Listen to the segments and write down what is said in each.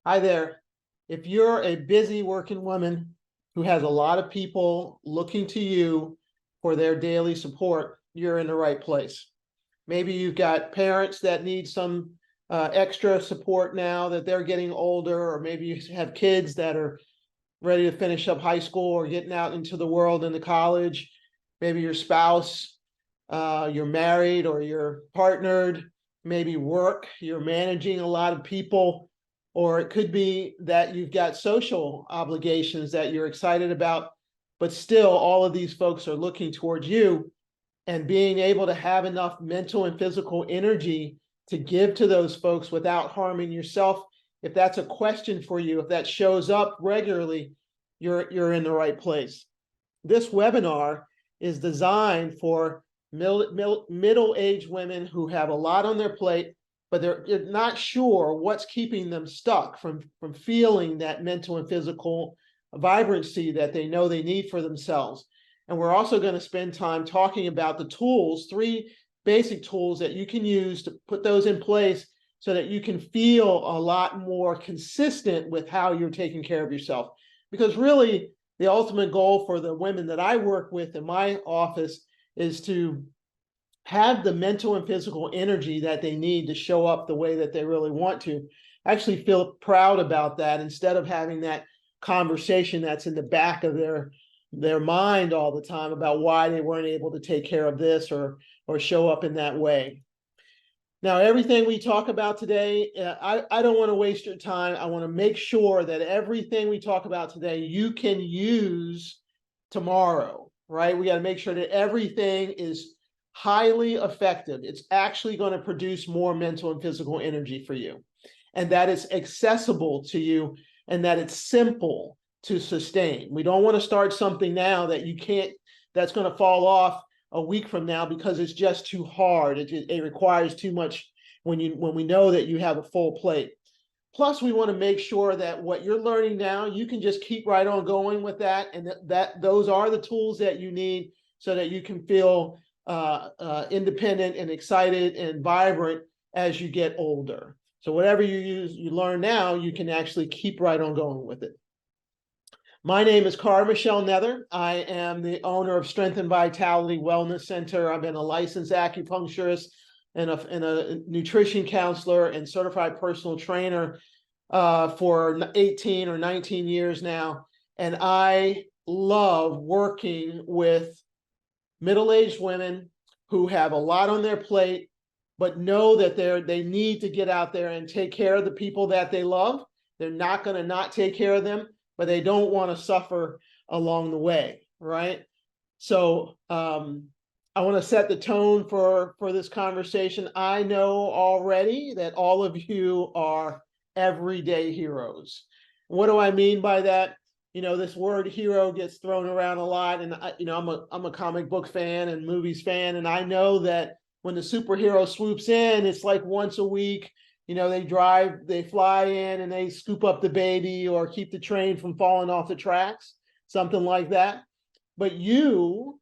Hi there. If you're a busy working woman who has a lot of people looking to you for their daily support, you're in the right place. Maybe you've got parents that need some extra support now that they're getting older, or maybe you have kids that are ready to finish up high school or getting out into the world into college. Maybe your spouse, you're married or you're partnered, maybe work, you're managing a lot of people, or it could be that you've got social obligations that you're excited about, but still all of these folks are looking towards you, and being able to have enough mental and physical energy to give to those folks without harming yourself. If that's a question for you, if that shows up regularly, you're in the right place. This webinar is designed for middle-aged women who have a lot on their plate, but they're not sure what's keeping them stuck from feeling that mental and physical vibrancy that they know they need for themselves. And we're also going to spend time talking about the tools, 3 basic tools that you can use to put those in place so that you can feel a lot more consistent with how you're taking care of yourself. Because really, the ultimate goal for the women that I work with in my office is to have the mental and physical energy that they need to show up the way that they really want to. I actually feel proud about that, instead of having that conversation that's in the back of their mind all the time about why they weren't able to take care of this or show up in that way. Now, everything we talk about today, I don't want to waste your time. I want to make sure that everything we talk about today you can use tomorrow, right? We got to make sure that everything is highly effective. It's actually going to produce more mental and physical energy for you, and that it's accessible to you, and that it's simple to sustain. We don't want to start something now that you can't, that's going to fall off a week from now because it's just too hard. It requires too much when we know that you have a full plate. Plus, we want to make sure that what you're learning now, you can just keep right on going with that, and that those are the tools that you need so that you can feel independent and excited and vibrant as you get older. So whatever you learn now, you can actually keep right on going with it. My name is Cara-Michele. I am the owner of Strength and Vitality Wellness Center. I've been a licensed acupuncturist and a nutrition counselor and certified personal trainer for 18 or 19 years now. And I love working with middle-aged women who have a lot on their plate, but know that they need to get out there and take care of the people that they love. They're not going to not take care of them, but they don't want to suffer along the way, right? So I want to set the tone for this conversation. I know already that all of you are everyday heroes. What do I mean by that? You know, this word hero gets thrown around a lot, and I'm a comic book fan and movies fan, and I know that when the superhero swoops in, it's like once a week. You know, they fly in and they scoop up the baby or keep the train from falling off the tracks, something like that. But you're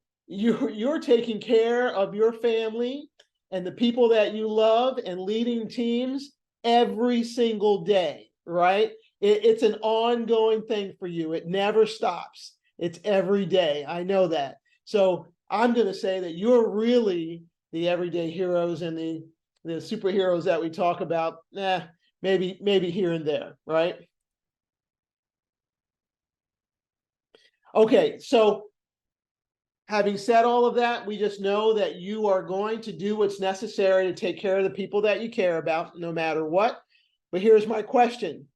taking care of your family and the people that you love and leading teams every single day, right? It's an ongoing thing for you. It never stops. It's every day. I know that. So I'm going to say that you're really the everyday heroes and the superheroes that we talk about, maybe here and there, right? Okay, so having said all of that, we just know that you are going to do what's necessary to take care of the people that you care about, no matter what. But here's my question.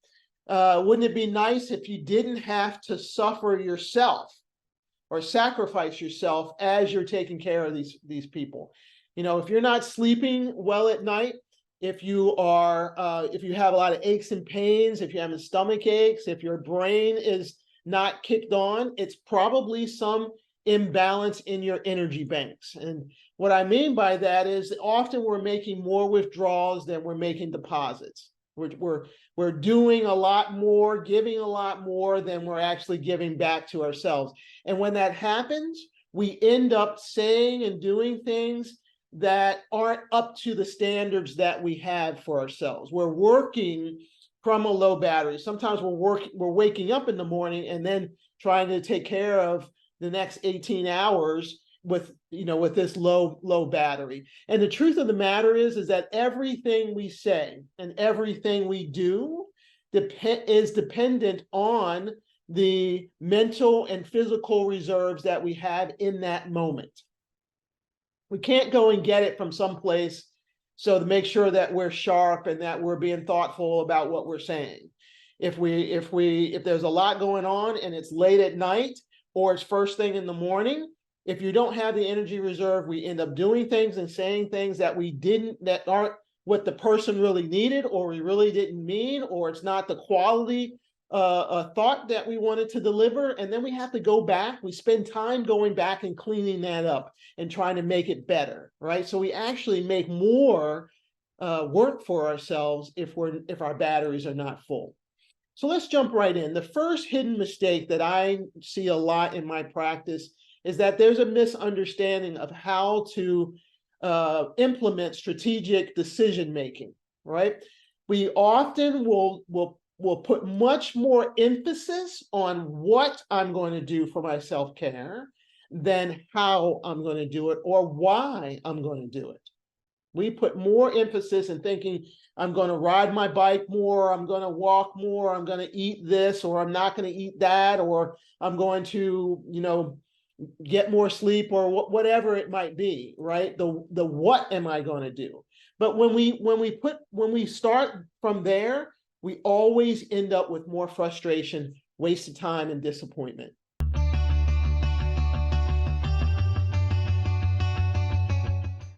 Wouldn't it be nice if you didn't have to suffer yourself or sacrifice yourself as you're taking care of these people? You know, if you're not sleeping well at night, if you have a lot of aches and pains, if you're having stomach aches, if your brain is not kicked on, it's probably some imbalance in your energy banks. And what I mean by that is that often we're making more withdrawals than we're making deposits. We're doing a lot more, giving a lot more than we're actually giving back to ourselves. And when that happens, we end up saying and doing things that aren't up to the standards that we have for ourselves. We're working from a low battery. Sometimes we're waking up in the morning and then trying to take care of the next 18 hours with this low battery. And the truth of the matter is that everything we say and everything we do is dependent on the mental and physical reserves that we have in that moment. We can't go and get it from someplace. So to make sure that we're sharp and that we're being thoughtful about what we're saying. If there's a lot going on and it's late at night or it's first thing in the morning, if you don't have the energy reserve, we end up doing things and saying things that aren't what the person really needed, or we really didn't mean, or it's not the quality thought that we wanted to deliver. And then we have to go back. We spend time going back and cleaning that up and trying to make it better, right? So we actually make more work for ourselves if our batteries are not full. So let's jump right in. The first hidden mistake that I see a lot in my practice is that there's a misunderstanding of how to implement strategic decision making, right? We often will put much more emphasis on what I'm going to do for my self-care than how I'm going to do it or why I'm going to do it. We put more emphasis in thinking, I'm going to ride my bike more, I'm going to walk more, I'm going to eat this, or I'm not going to eat that, or I'm going to, get more sleep, or whatever it might be, right? The what am I going to do? But when we start from there, we always end up with more frustration, wasted time, and disappointment.